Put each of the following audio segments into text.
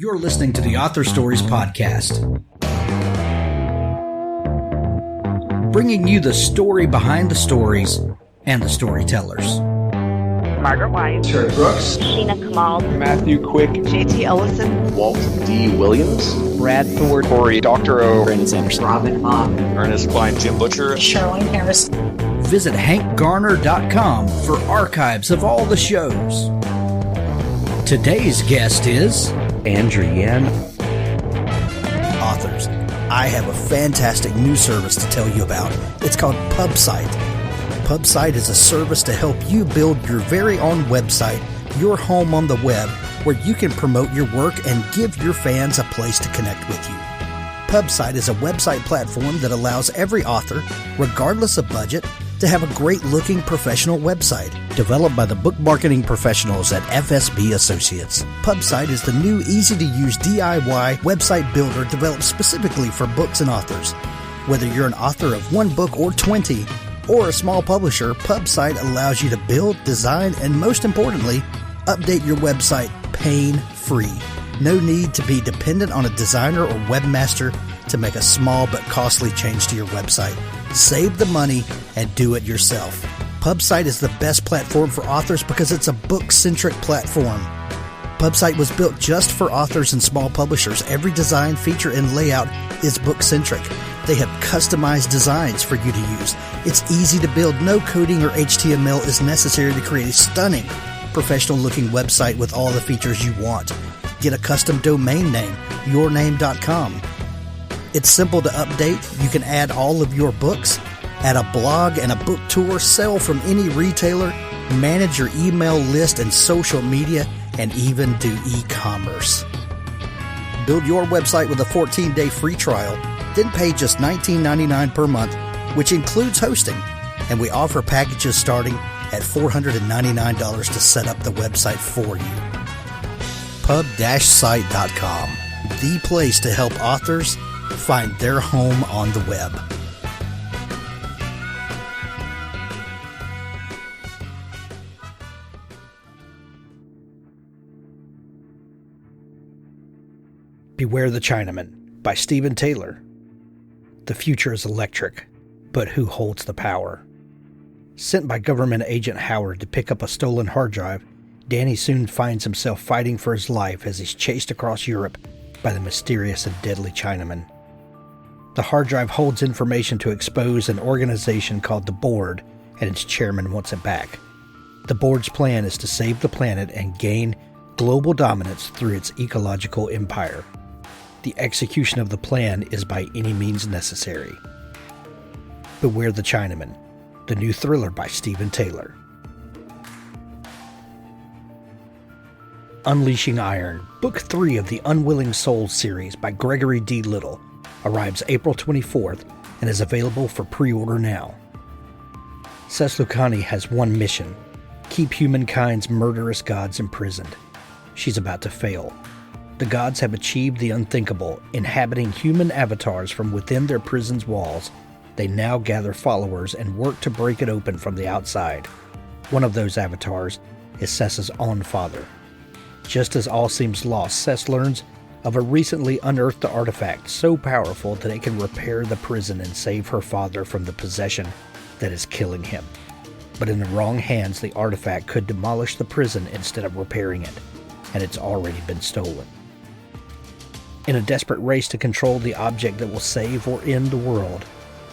You're listening to the Author Stories Podcast, bringing you the story behind the stories and the storytellers. Margaret White, Terry Brooks, Sheena Kamal, Matthew Quick, J.T. Ellison, Walt D. Williams, Brad Thor, Corey, Dr. O, Brandon Sanderson, Robin Mom, Ernest Klein, Jim Butcher, Sherwin Harris. Visit hankgarner.com for archives of all the shows. Today's guest is Ann Druyan. Authors. I have a fantastic new service to tell you about. It's called PubSite. PubSite is a service to help you build your very own website, your home on the web, where you can promote your work and give your fans a place to connect with you. PubSite is a website platform that allows every author, regardless of budget, to have a great-looking professional website developed by the book marketing professionals at FSB Associates. PubSite is the new, easy-to-use DIY website builder developed specifically for books and authors. Whether you're an author of one book or 20, or a small publisher, PubSite allows you to build, design, and most importantly, update your website pain-free. No need to be dependent on a designer or webmaster to make a small but costly change to your website. Save the money and do it yourself. PubSite is the best platform for authors because it's a book-centric platform. PubSite was built just for authors and small publishers. Every design, feature, and layout is book-centric. They have customized designs for you to use. It's easy to build. No coding or HTML is necessary to create a stunning, professional-looking website with all the features you want. Get a custom domain name, yourname.com. It's simple to update. You can add all of your books, add a blog and a book tour, sell from any retailer, manage your email list and social media, and even do e-commerce. Build your website with a 14-day free trial, then pay just $19.99 per month, which includes hosting. And we offer packages starting at $499 to set up the website for you. Pub-site.com, the place to help authors find their home on the web. Beware the Chinaman by Stephen Taylor. The future is electric, but who holds the power? Sent by government agent Howard to pick up a stolen hard drive, Danny soon finds himself fighting for his life as he's chased across Europe by the mysterious and deadly Chinaman. The hard drive holds information to expose an organization called the Board, and its chairman wants it back. The Board's plan is to save the planet and gain global dominance through its ecological empire. The execution of the plan is by any means necessary. Beware the Chinaman, the new thriller by Stephen Taylor. Unleashing Iron, Book 3 of the Unwilling Souls series by Gregory D. Little, arrives April 24th and is available for pre-order now. Seslukani has one mission: keep humankind's murderous gods imprisoned. She's about to fail. The gods have achieved the unthinkable, inhabiting human avatars from within their prison's walls. They now gather followers and work to break it open from the outside. One of those avatars is Sessa's own father. Just as all seems lost, Sess learns of a recently unearthed artifact so powerful that it can repair the prison and save her father from the possession that is killing him. But in the wrong hands, the artifact could demolish the prison instead of repairing it, and it's already been stolen. In a desperate race to control the object that will save or end the world,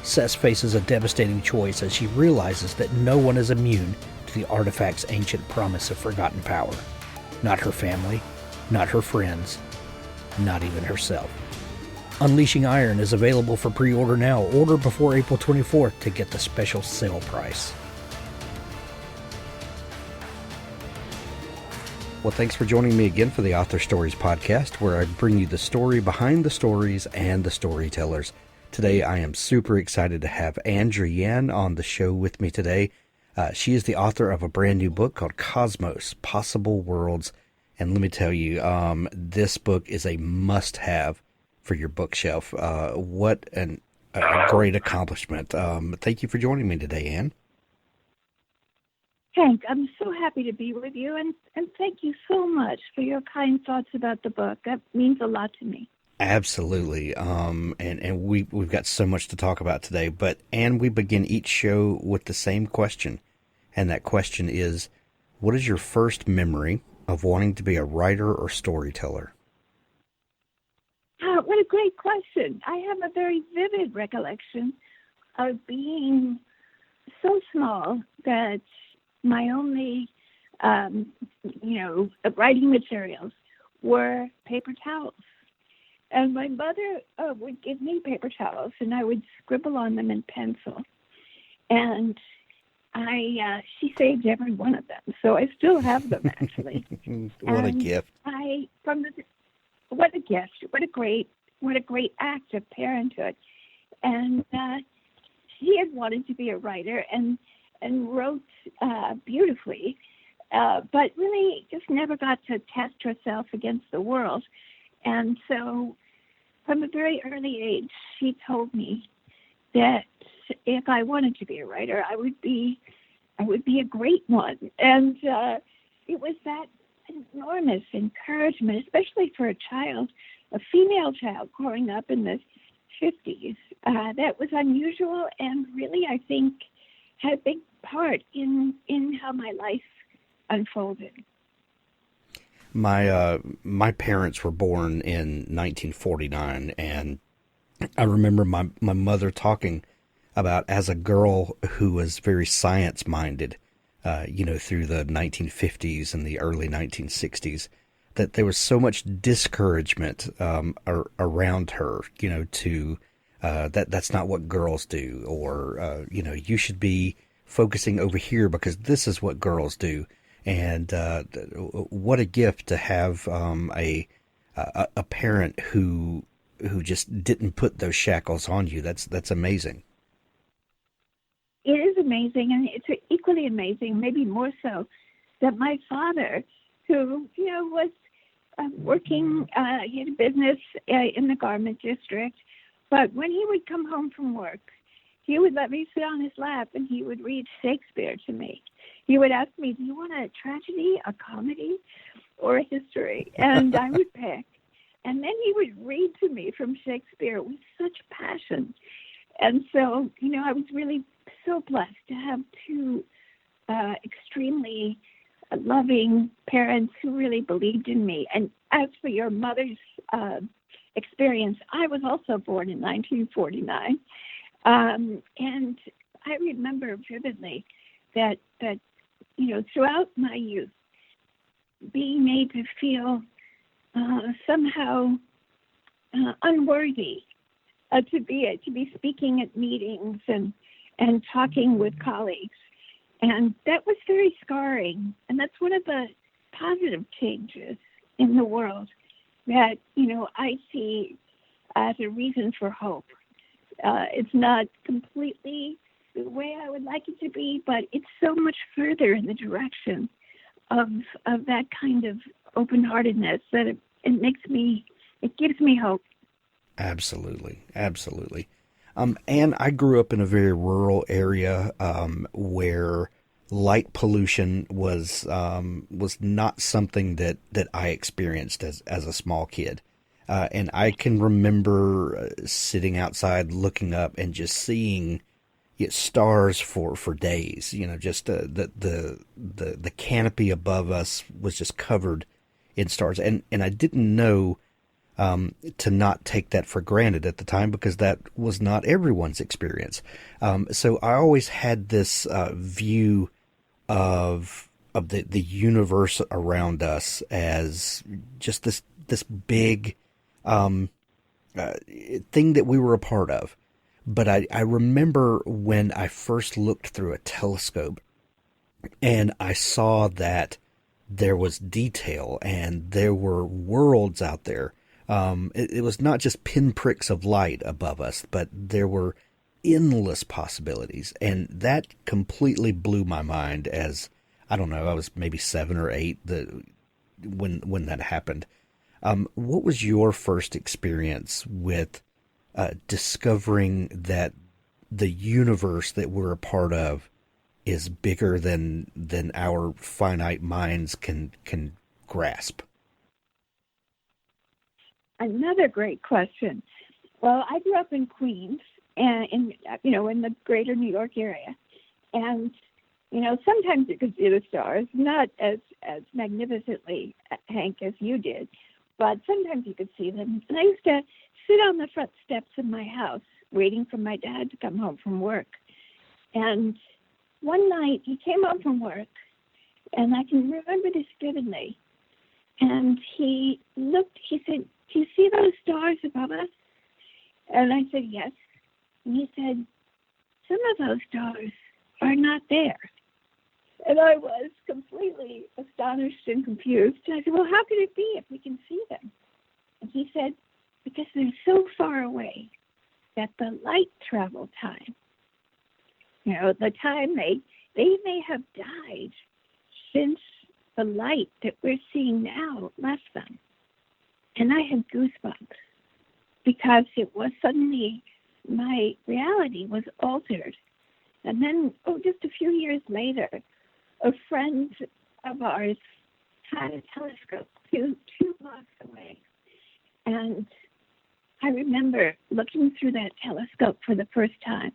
Sess faces a devastating choice as she realizes that no one is immune to the artifact's ancient promise of forgotten power. Not her family, not her friends, not even herself. Unleashing Iron is available for pre-order now. Order before April 24th to get the special sale price. Well, thanks for joining me again for the Author Stories Podcast, where I bring you the story behind the stories and the storytellers. Today, I am super excited to have Ann Druyan on the show with me today. She is the author of a brand new book called Cosmos, Possible Worlds. And let me tell you, this book is a must-have for your bookshelf. What a great accomplishment. Thank you for joining me today, Ann. Hank, I'm so happy to be with you, and thank you so much for your kind thoughts about the book. That means a lot to me. Absolutely. And we've got so much to talk about today. But Anne, we begin each show with the same question, and that question is, what is your first memory of wanting to be a writer or storyteller? What a great question. I have a very vivid recollection of being so small that my only, writing materials were paper towels. And my mother would give me paper towels, and I would scribble on them in pencil. And she saved every one of them, so I still have them, actually. What a gift! What a gift! What a great act of parenthood. And she had wanted to be a writer and wrote beautifully, but really just never got to test herself against the world. And so from a very early age, she told me that if I wanted to be a writer, I would be a great one. And it was that enormous encouragement, especially for a female child growing up in the 50s. That was unusual and really, I think, had a big part in how my life unfolded. My parents were born in 1949, and I remember my mother talking about, as a girl who was very science minded, through the 1950s and the early 1960s, that there was so much discouragement around her, that's not what girls do, or you should be focusing over here because this is what girls do. And what a gift to have a parent who just didn't put those shackles on you. That's amazing. It is amazing, and it's equally amazing, maybe more so, that my father, who was working, he had a business in the garment district, but when he would come home from work, he would let me sit on his lap and he would read Shakespeare to me. He would ask me, do you want a tragedy, a comedy, or a history? And I would pick. And then he would read to me from Shakespeare with such passion. And so, I was really so blessed to have two extremely loving parents who really believed in me. And as for your mother's experience, I was also born in 1949. And I remember vividly that throughout my youth, being made to feel somehow unworthy to be speaking at meetings and talking with colleagues. And that was very scarring. And that's one of the positive changes in the world that, I see as a reason for hope. It's not completely the way I would like it to be, but it's so much further in the direction of that kind of open-heartedness that it gives me hope. Absolutely. Absolutely. And I grew up in a very rural area where light pollution was not something that I experienced as a small kid. And I can remember sitting outside looking up and just seeing stars for days. Just the canopy above us was just covered in stars. And I didn't know to not take that for granted at the time, because that was not everyone's experience. So I always had this view of the universe around us as just this big thing that we were a part of. But I remember when I first looked through a telescope and I saw that there was detail and there were worlds out there. It was not just pinpricks of light above us, but there were endless possibilities. And that completely blew my mind as, I don't know, I was maybe 7 or 8 when that happened. What was your first experience with discovering that the universe that we're a part of is bigger than our finite minds can grasp? Another great question. Well, I grew up in Queens, and in the greater New York area, and sometimes you could see the stars, not as magnificently, Hank, as you did, but sometimes you could see them. And I used to sit on the front steps of my house waiting for my dad to come home from work. And one night he came home from work, and I can remember this vividly. And he said, "Do you see those stars above us?" And I said, "Yes." And he said, "Some of those stars are not there." And I was completely astonished and confused. And I said, "Well, how could it be if we can see them?" And he said, "Because they're so far away that the light travel time, the time they may have died since the light that we're seeing now left them." And I had goosebumps because it was suddenly my reality was altered. And then, just a few years later, a friend of ours had a telescope two blocks away. And I remember looking through that telescope for the first time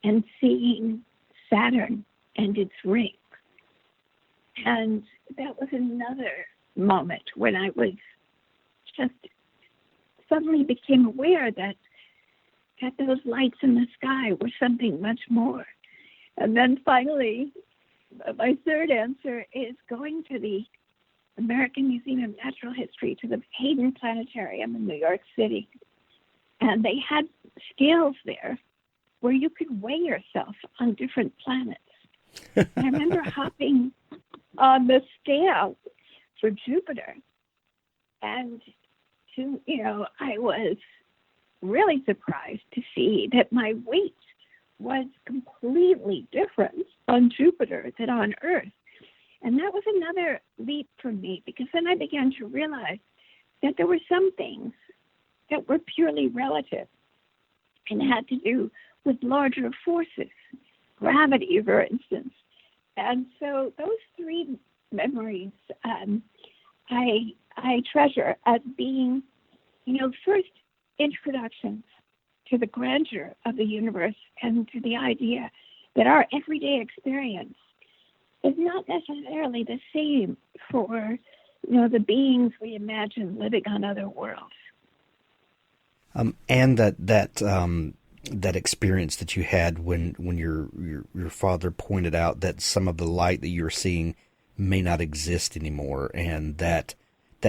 and seeing Saturn and its rings. And that was another moment when I was just suddenly became aware that those lights in the sky were something much more. And then finally, my third answer is going to the American Museum of Natural History, to the Hayden Planetarium in New York City. And they had scales there where you could weigh yourself on different planets. And I remember hopping on the scale for Jupiter. And I was really surprised to see that my weight was completely different on Jupiter than on Earth. And that was another leap for me, because then I began to realize that there were some things that were purely relative and had to do with larger forces, gravity, for instance. And so those three memories I treasure as being, first introductions to the grandeur of the universe and to the idea that our everyday experience is not necessarily the same for, the beings we imagine living on other worlds. And that experience that you had when your father pointed out that some of the light that you're seeing may not exist anymore, and that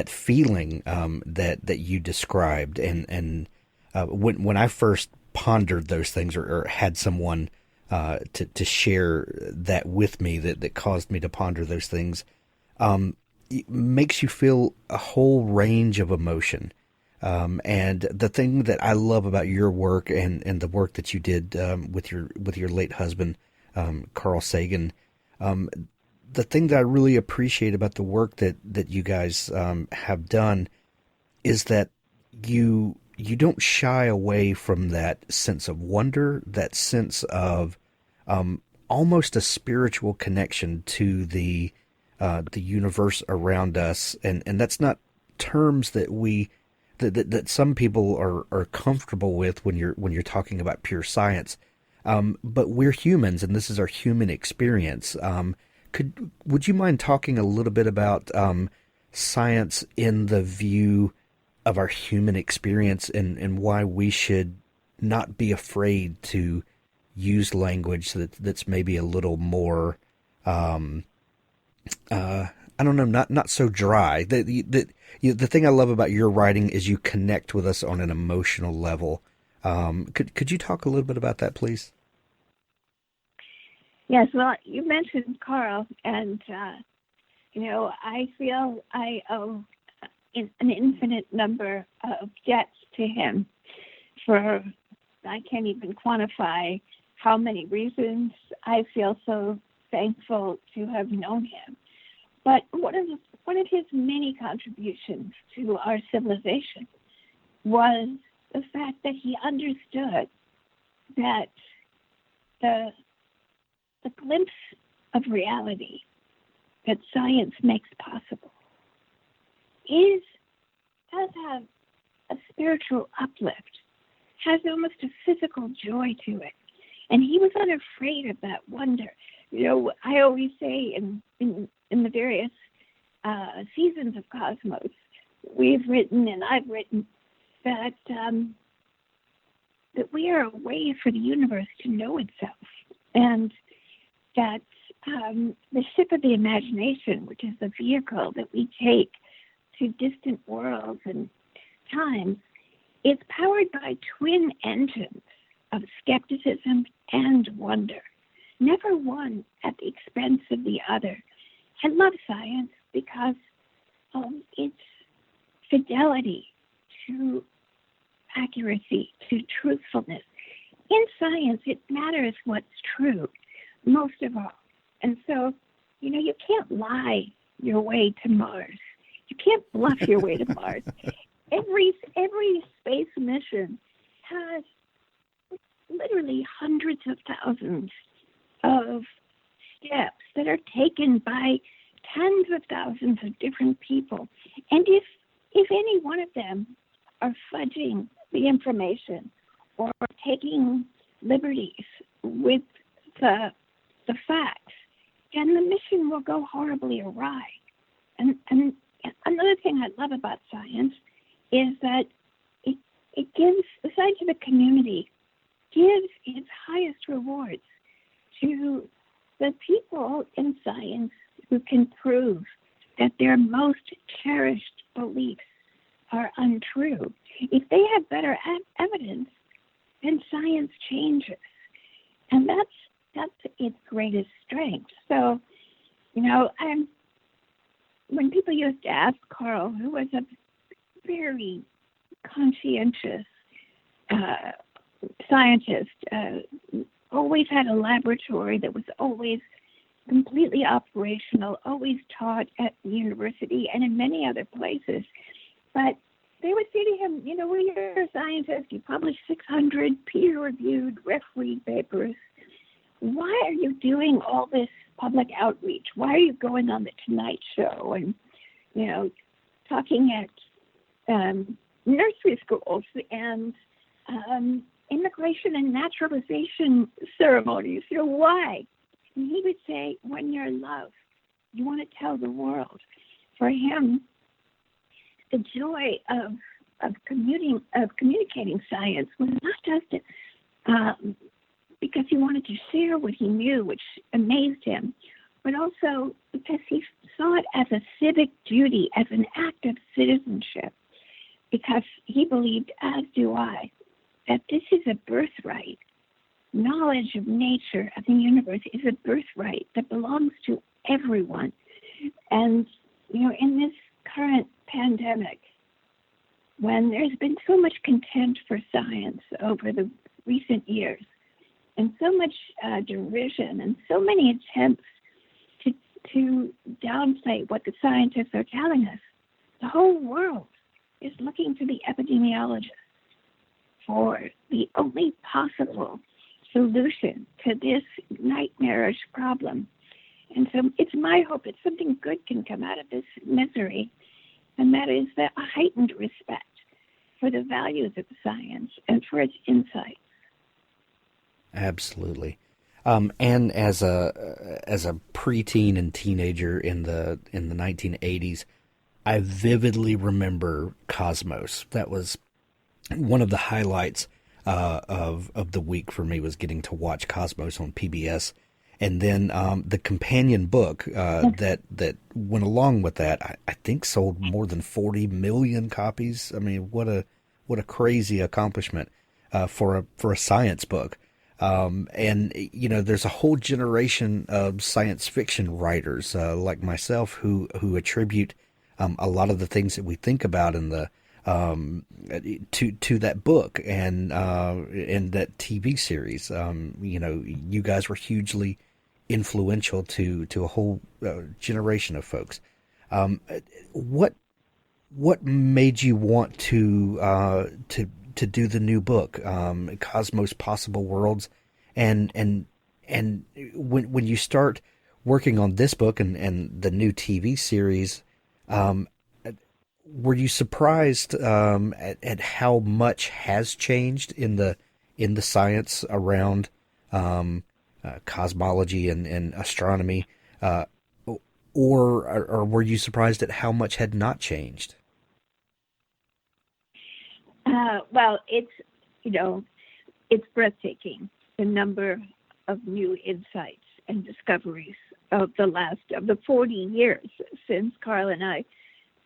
feeling that you described, and when I first pondered those things or had someone to share that with me that caused me to ponder those things, it makes you feel a whole range of emotion. And the thing that I love about your work and the work that you did with your late husband, Carl Sagan, the thing that I really appreciate about the work that you guys have done is that you don't shy away from that sense of wonder, that sense of almost a spiritual connection to the universe around us, and that's not terms that that some people are comfortable with when you're talking about pure science. But we're humans, and this is our human experience. Would you mind talking a little bit about science in the view of our human experience, and why we should not be afraid to use language that's maybe a little more, I don't know, not so dry. The thing I love about your writing is you connect with us on an emotional level. Could you talk a little bit about that, please? Yes, well, you mentioned Carl, and, I feel I owe an infinite number of debts to him for, I can't even quantify how many reasons I feel so thankful to have known him. But one of his many contributions to our civilization was the fact that he understood that the the glimpse of reality that science makes possible does have a spiritual uplift, has almost a physical joy to it. And he was unafraid of that wonder. I always say in the various seasons of Cosmos, we've written and I've written that we are a way for the universe to know itself, and that the ship of the imagination, which is the vehicle that we take to distant worlds and times, is powered by twin engines of skepticism and wonder, never one at the expense of the other. I love science because its fidelity to accuracy, to truthfulness. In science, it matters what's true, most of all. And so, you can't lie your way to Mars. You can't bluff your way to Mars. Every space mission has literally hundreds of thousands of steps that are taken by tens of thousands of different people. And if any one of them are fudging the information or taking liberties with the facts, then the mission will go horribly awry. And another thing I love about science is that it gives, the scientific community gives its highest rewards to the people in science who can prove that their most cherished beliefs are untrue. If they have better evidence, then science changes. And that's its greatest strength. So, when people used to ask Carl, who was a very conscientious scientist, always had a laboratory that was always completely operational, always taught at the university and in many other places. But they would say to him, well, you're a scientist, you publish 600 peer-reviewed refereed papers. Why are you doing all this public outreach? Why are you going on the Tonight Show and, talking at nursery schools and immigration and naturalization ceremonies? Why? And he would say, when you're in love, you want to tell the world. For him, the joy of communicating science was not just because he wanted to share what he knew, which amazed him, but also because he saw it as a civic duty, as an act of citizenship, because he believed, as do I, that this is a birthright. Knowledge of nature, of the universe, is a birthright that belongs to everyone. And, in this current pandemic, when there's been so much contempt for science over the recent years, and so much derision, and so many attempts to downplay what the scientists are telling us, the whole world is looking to the epidemiologists for the only possible solution to this nightmarish problem. And so it's my hope that something good can come out of this misery, and that is a heightened respect for the values of science and for its insights. Absolutely. And as a preteen and teenager in the 1980s, I vividly remember Cosmos. That was one of the highlights of the week for me, was getting to watch Cosmos on PBS. And then the companion book that went along with that, I think sold more than 40 million copies. I mean, what a crazy accomplishment for a science book. And there's a whole generation of science fiction writers like myself who attribute a lot of the things that we think about in the to that book and that TV series. You guys were hugely influential to a whole generation of folks. What made you want to do the new book, Cosmos Possible Worlds, and and when you start working on this book and the new TV series, were you surprised at how much has changed in the science around cosmology and astronomy, or were you surprised at how much had not changed? Well, it's breathtaking, the number of new insights and discoveries of the 40 years since Carl and I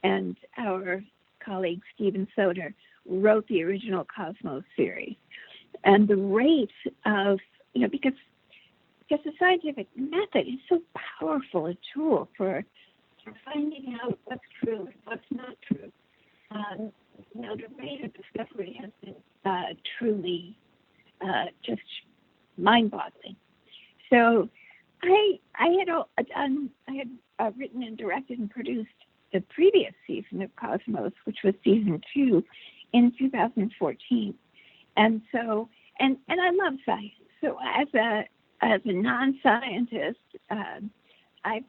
and our colleague Stephen Soter wrote the original Cosmos series. And the rate of, because the scientific method is so powerful a tool for finding out what's true and what's not true. The rate of discovery has been truly just mind-boggling. So I had written and directed and produced the previous season of Cosmos, which was season 2, in 2014, and so and I love science. So as a non-scientist, I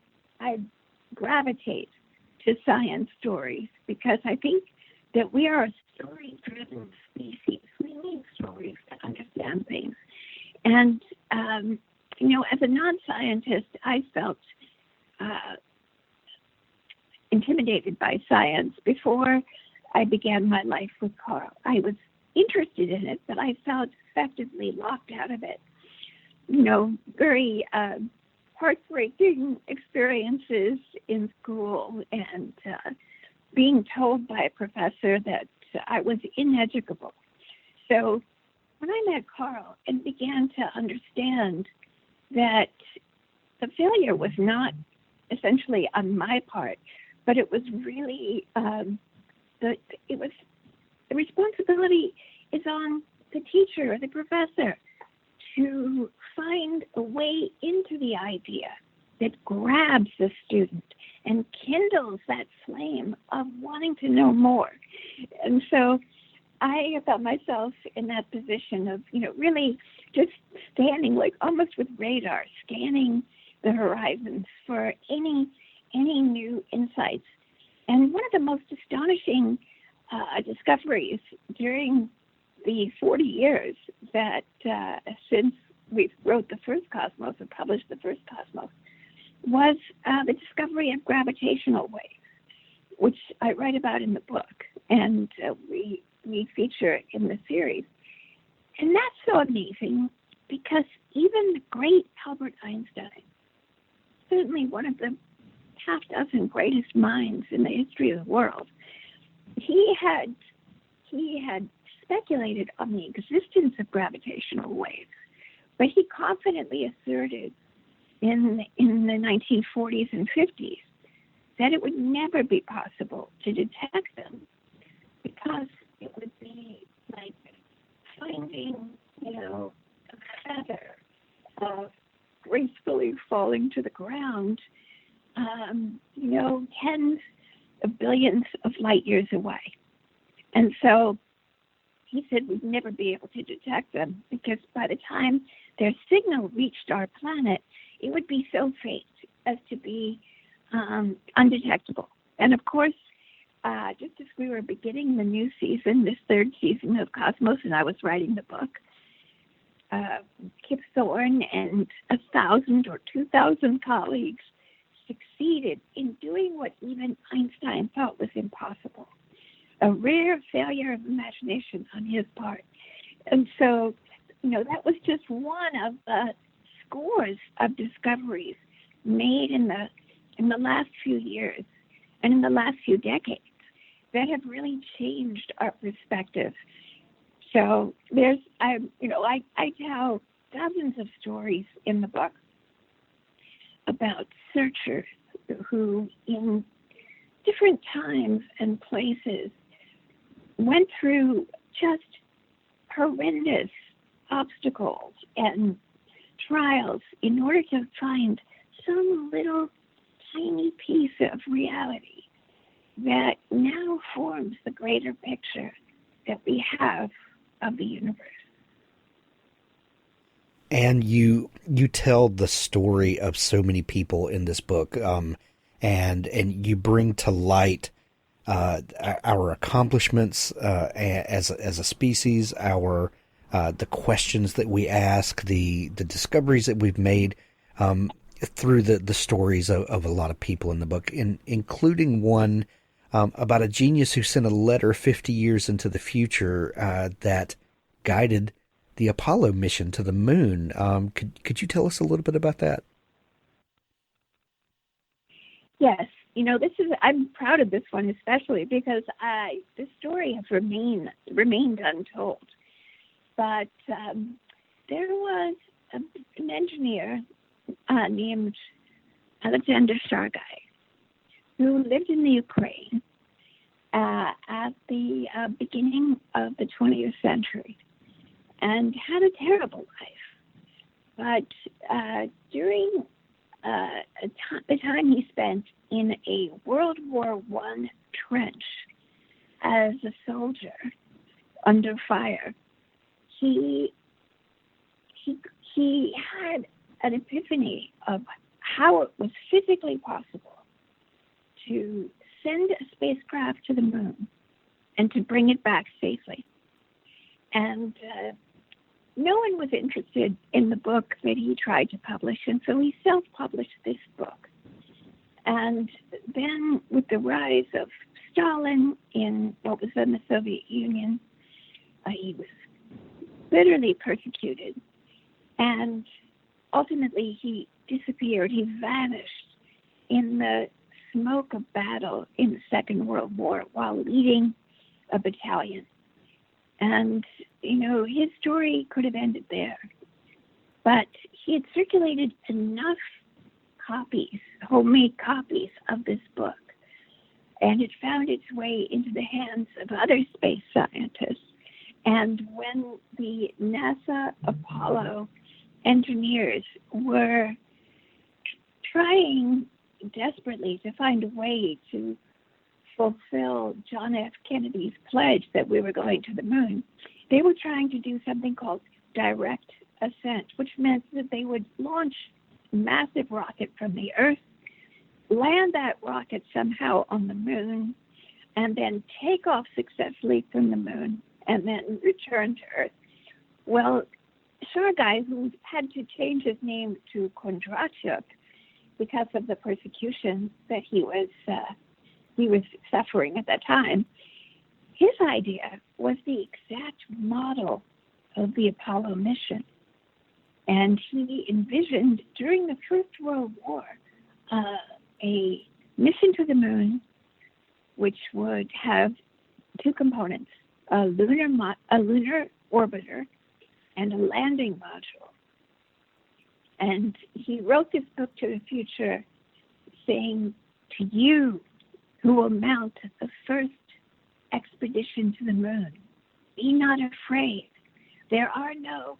gravitate to science stories because I think that we are a story-driven species. We need stories to understand things. And, as a non-scientist, I felt intimidated by science before I began my life with Carl. I was interested in it, but I felt effectively locked out of it. Very heartbreaking experiences in school and being told by a professor that I was ineducable. So when I met Carl and began to understand that the failure was not essentially on my part, but it was really the responsibility is on the teacher or the professor to find a way into the idea that grabs the student and kindles that flame of wanting to know more. And so I found myself in that position of, really just standing like almost with radar, scanning the horizons for any new insights. And one of the most astonishing discoveries during the 40 years that since we wrote the first Cosmos or published the first Cosmos was the discovery of gravitational waves, which I write about in the book and we feature in the series. And that's so amazing because even the great Albert Einstein, certainly one of the half dozen greatest minds in the history of the world, he had speculated on the existence of gravitational waves, but he confidently asserted in the 1940s and 50s that it would never be possible to detect them because it would be like finding, a feather gracefully falling to the ground, tens of billions of light years away. And so he said we'd never be able to detect them because by the time their signal reached our planet, it would be so faint as to be undetectable. And of course, just as we were beginning the new season, this third season of Cosmos, and I was writing the book, Kip Thorne and 1,000 or 2,000 colleagues succeeded in doing what even Einstein thought was impossible, a rare failure of imagination on his part. And so, that was just one of the scores of discoveries made in the last few years and in the last few decades that have really changed our perspective. So I tell dozens of stories in the book about searchers who in different times and places went through just horrendous obstacles and trials in order to find some little tiny piece of reality that now forms the greater picture that we have of the universe. And you tell the story of so many people in this book, and you bring to light our accomplishments as a species, our the questions that we ask, the discoveries that we've made through the stories of a lot of people in the book, including one about a genius who sent a letter 50 years into the future that guided the Apollo mission to the moon. Could you tell us a little bit about that? Yes. I'm proud of this one, especially because the story has remained untold. But there was an engineer named Alexander Shargai who lived in the Ukraine at the beginning of the 20th century and had a terrible life. But during the time he spent in a World War I trench as a soldier under fire, he had an epiphany of how it was physically possible to send a spacecraft to the moon and to bring it back safely. And no one was interested in the book that he tried to publish, and so he self-published this book. And then with the rise of Stalin in what was then the Soviet Union, he was bitterly persecuted, and ultimately he disappeared. He vanished in the smoke of battle in the Second World War while leading a battalion. And, his story could have ended there. But he had circulated enough copies, homemade copies of this book, and it found its way into the hands of other space scientists. And when the NASA Apollo engineers were trying desperately to find a way to fulfill John F. Kennedy's pledge that we were going to the moon, they were trying to do something called direct ascent, which meant that they would launch a massive rocket from the Earth, land that rocket somehow on the moon, and then take off successfully from the moon and then return to Earth. Well, Shargai, who had to change his name to Kondratyuk because of the persecution that he was suffering at that time, his idea was the exact model of the Apollo mission. And he envisioned during the First World War a mission to the moon, which would have two components, a lunar orbiter and a landing module. And he wrote this book to the future saying, to you who will mount the first expedition to the moon, be not afraid. There are no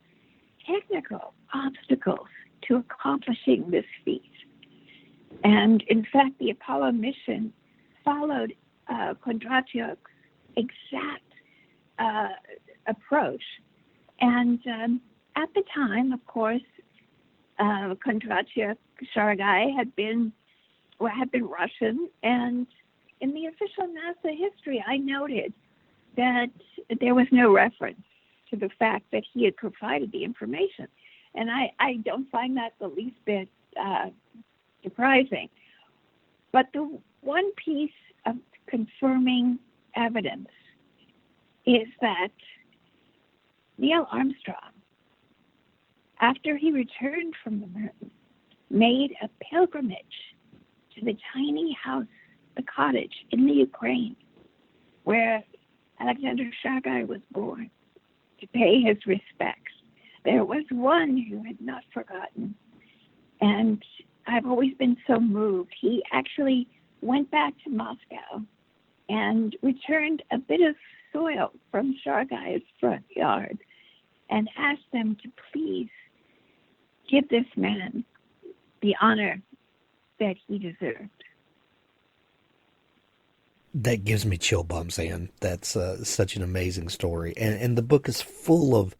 technical obstacles to accomplishing this feat. And in fact, the Apollo mission followed Kondratyuk's exact approach. And at the time, of course, Kondratyuk, Shargai had been Russian, and in the official NASA history, I noted that there was no reference to the fact that he had provided the information. And I don't find that the least bit surprising. But the one piece of confirming evidence is that Neil Armstrong, after he returned from the moon, made a pilgrimage to the tiny house, the cottage in the Ukraine, where Alexander Shargai was born, to pay his respects. There was one who had not forgotten. And I've always been so moved. He actually went back to Moscow and returned a bit of soil from Shargai's front yard and asked them to please give this man the honor that he deserved. That gives me chill bumps, Ann. That's such an amazing story. And the book is full of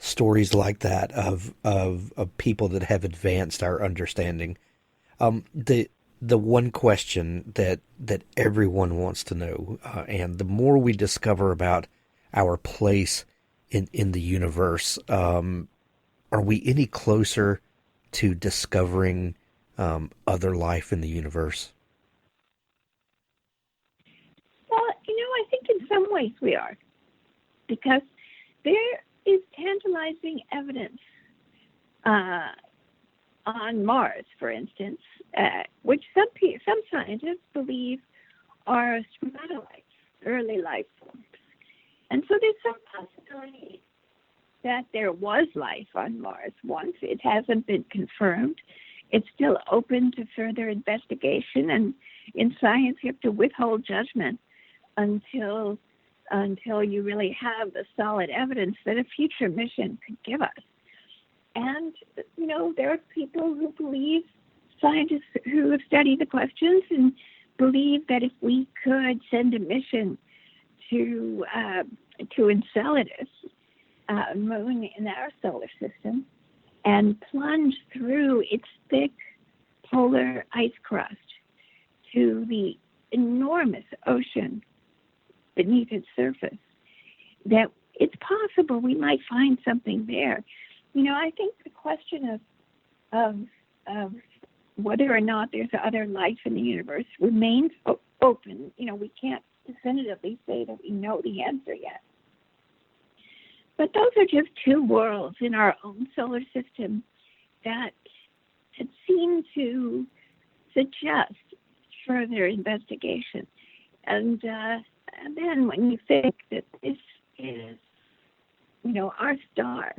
stories like that of people that have advanced our understanding. The one question that everyone wants to know, and the more we discover about our place in the universe, are we any closer to discovering other life in the universe? Well, I think in some ways we are, because there is tantalizing evidence on Mars, for instance, which some scientists believe are stromatolites, early life forms. And so there's some possibility that there was life on Mars once. It hasn't been confirmed. It's still open to further investigation, and in science you have to withhold judgment until you really have the solid evidence that a future mission could give us. And, there are people who believe, scientists who have studied the questions and believe that if we could send a mission to Enceladus, moon in our solar system, and plunge through its thick polar ice crust to the enormous ocean beneath its surface, that it's possible we might find something there. I think the question of whether or not there's other life in the universe remains open. We can't definitively say that we know the answer yet. But those are just two worlds in our own solar system that seem to suggest further investigation. And then when you think that this is, our star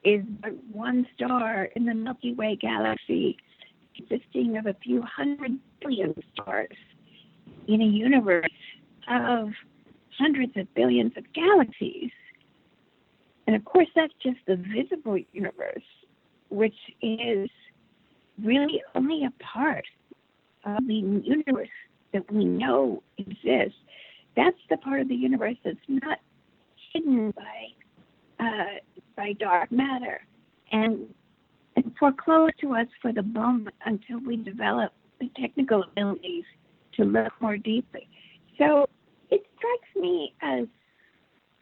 is one star in the Milky Way galaxy consisting of a few 100 billion stars in a universe of hundreds of billions of galaxies. And of course, that's just the visible universe, which is really only a part of the universe that we know exists. That's the part of the universe that's not hidden by dark matter and foreclosed to us for the moment until we develop the technical abilities to look more deeply. So it strikes me as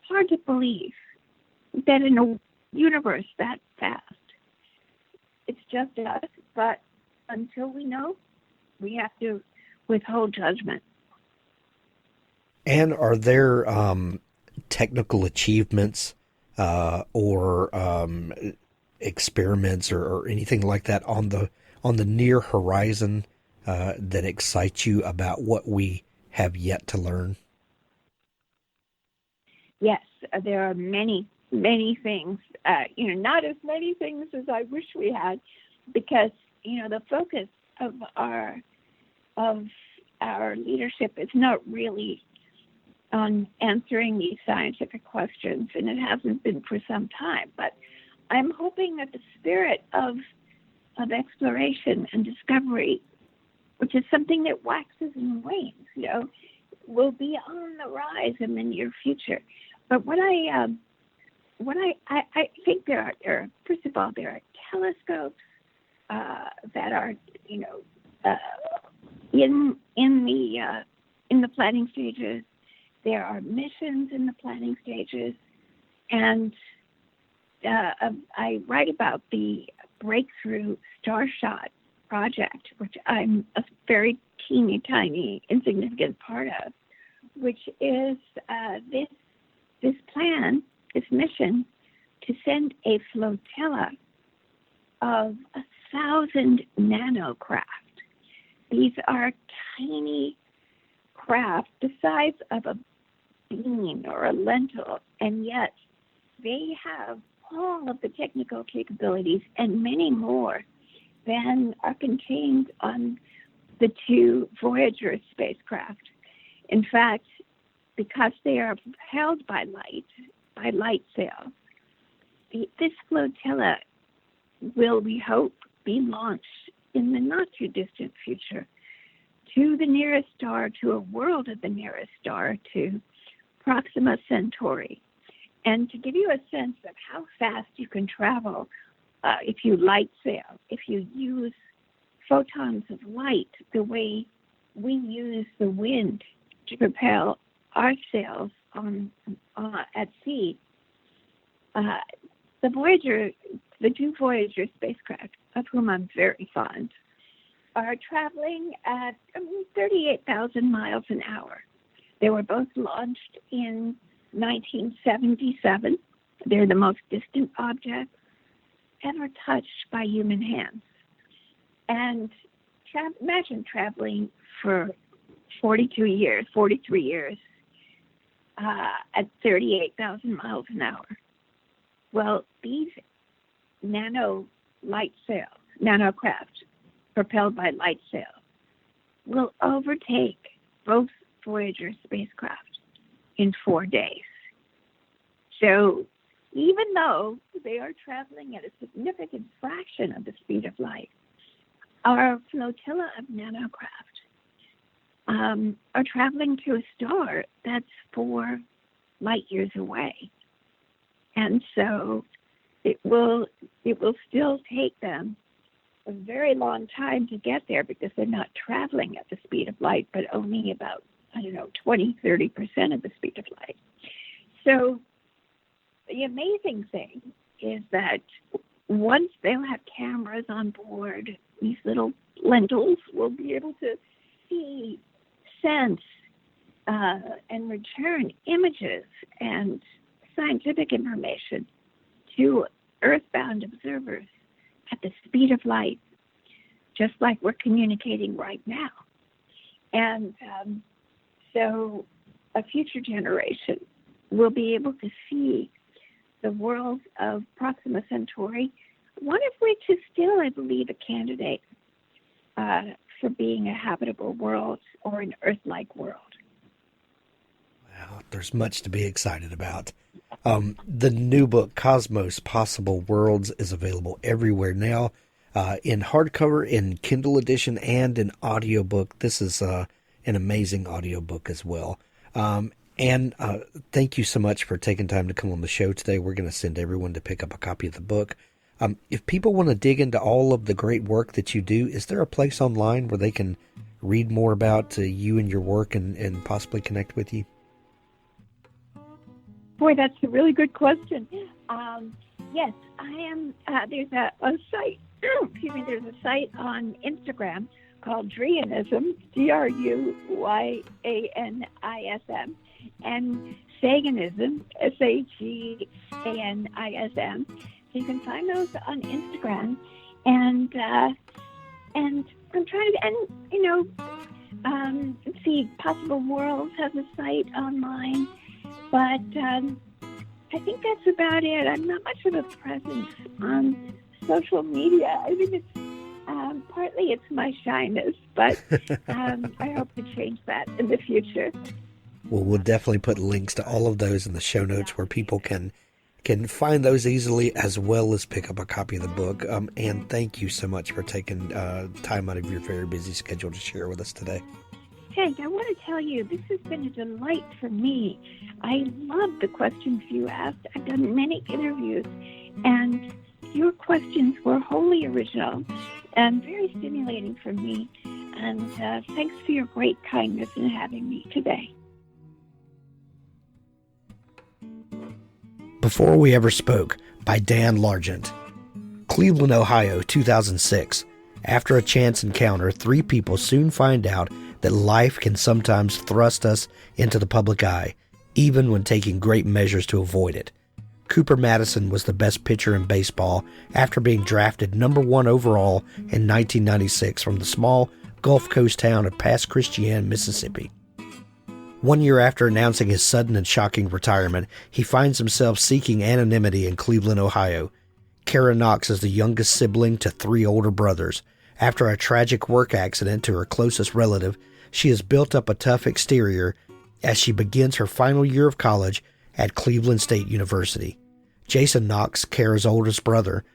hard to believe that in a universe that vast, it's just us, but until we know, we have to withhold judgment. And are there technical achievements or experiments or anything like that on the near horizon that excites you about what we have yet to learn? Yes, there are many things. Not as many things as I wish we had, because the focus of our leadership is not really on answering these scientific questions, and it hasn't been for some time. But I'm hoping that the spirit of exploration and discovery, which is something that waxes and wanes, will be on the rise in the near future. But what I think there are, first of all, there are telescopes that are, in the planning stages. There are missions in the planning stages, and I write about the Breakthrough Starshot project, which I'm a very teeny tiny, insignificant part of, which is this mission to send a flotilla of 1,000 nanocraft. These are tiny craft the size of a bean or a lentil, and yet they have all of the technical capabilities and many more than are contained on the two Voyager spacecraft. In fact, because they are held by light sails, this flotilla will, we hope, be launched in the not-too-distant future to the nearest star, to a world of the nearest star, to Proxima Centauri. And to give you a sense of how fast you can travel, if you light sail, if you use photons of light the way we use the wind to propel our sails at sea, the Voyager, the two Voyager spacecraft, of whom I'm very fond, are traveling at 38,000 miles an hour. They were both launched in 1977. They're the most distant objects ever touched by human hands. And imagine traveling for 43 years at 38,000 miles an hour. Well, these nanocraft propelled by light sail will overtake both Voyager spacecraft in 4 days. So even though they are traveling at a significant fraction of the speed of light, our flotilla of nanocraft are traveling to a star that's 4 light years away. And so it will still take them a very long time to get there because they're not traveling at the speed of light, but only about, 20-30% of the speed of light. So the amazing thing is that once they'll have cameras on board, these little lentils will be able to see, sense, and return images and scientific information to earthbound observers at the speed of light, just like we're communicating right now. And so a future generation will be able to see the world of Proxima Centauri, one of which is still, I believe, a candidate for being a habitable world or an Earth-like world. Wow, there's much to be excited about. The new book, Cosmos Possible Worlds, is available everywhere now, in hardcover, in Kindle edition, and in audiobook. This is an amazing audiobook as well. And thank you so much for taking time to come on the show today. We're going to send everyone to pick up a copy of the book. If people want to dig into all of the great work that you do, is there a place online where they can read more about you and your work and possibly connect with you? Boy, that's a really good question. Yes, I am. There's a site. Excuse me. There's a site on Instagram called Druyanism, Druyanism, and Saganism, Saganism. So you can find those on Instagram, and I'm trying to, let's see, Possible Worlds has a site online. But I think that's about it. I'm not much of a presence on social media. I think it's partly it's my shyness, but I hope to change that in the future. Well, we'll definitely put links to all of those in the show notes where people can find those easily, as well as pick up a copy of the book. And thank you so much for taking time out of your very busy schedule to share with us today. Hank, I want to tell you, this has been a delight for me. I love the questions you asked. I've done many interviews, and your questions were wholly original and very stimulating for me. And thanks for your great kindness in having me today. Before We Ever Spoke by Dan Largent. Cleveland, Ohio, 2006. After a chance encounter, 3 people soon find out that life can sometimes thrust us into the public eye, even when taking great measures to avoid it. Cooper Madison was the best pitcher in baseball after being drafted number 1 overall in 1996 from the small Gulf Coast town of Pass Christian, Mississippi. 1 year after announcing his sudden and shocking retirement, he finds himself seeking anonymity in Cleveland, Ohio. Kara Knox is the youngest sibling to 3 older brothers. After a tragic work accident to her closest relative, she has built up a tough exterior as she begins her final year of college at Cleveland State University. Jason Knox, Kara's oldest brother,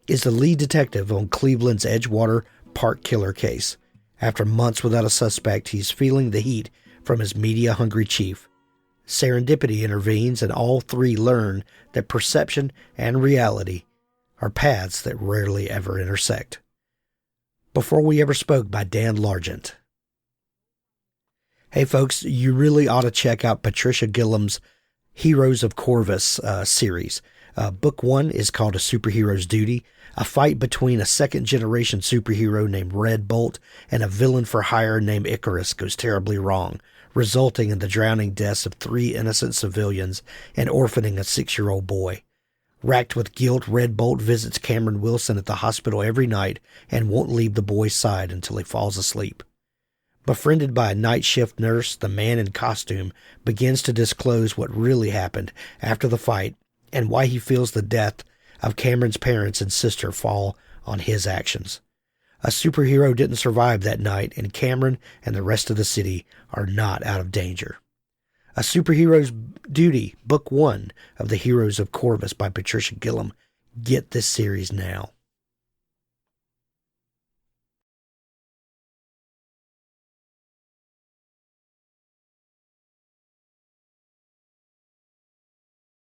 is the lead detective on Cleveland's Edgewater Park killer case. After months without a suspect, he's feeling the heat from his media-hungry chief. Serendipity intervenes, and all three learn that perception and reality are paths that rarely ever intersect. Before We Ever Spoke by Dan Largent. Hey folks, you really ought to check out Patricia Gillam's Heroes of Corvus series. Book 1 is called A Superhero's Duty. A fight between a second-generation superhero named Red Bolt and a villain for hire named Icarus goes terribly wrong, resulting in the drowning deaths of 3 innocent civilians and orphaning a 6-year-old boy. Racked with guilt, Red Bolt visits Cameron Wilson at the hospital every night and won't leave the boy's side until he falls asleep. Befriended by a night shift nurse, the man in costume begins to disclose what really happened after the fight and why he feels the death of Cameron's parents and sister fall on his actions. A superhero didn't survive that night, and Cameron and the rest of the city are not out of danger. A Superhero's Duty, Book 1 of the Heroes of Corvus by Patricia Gillam. Get this series now.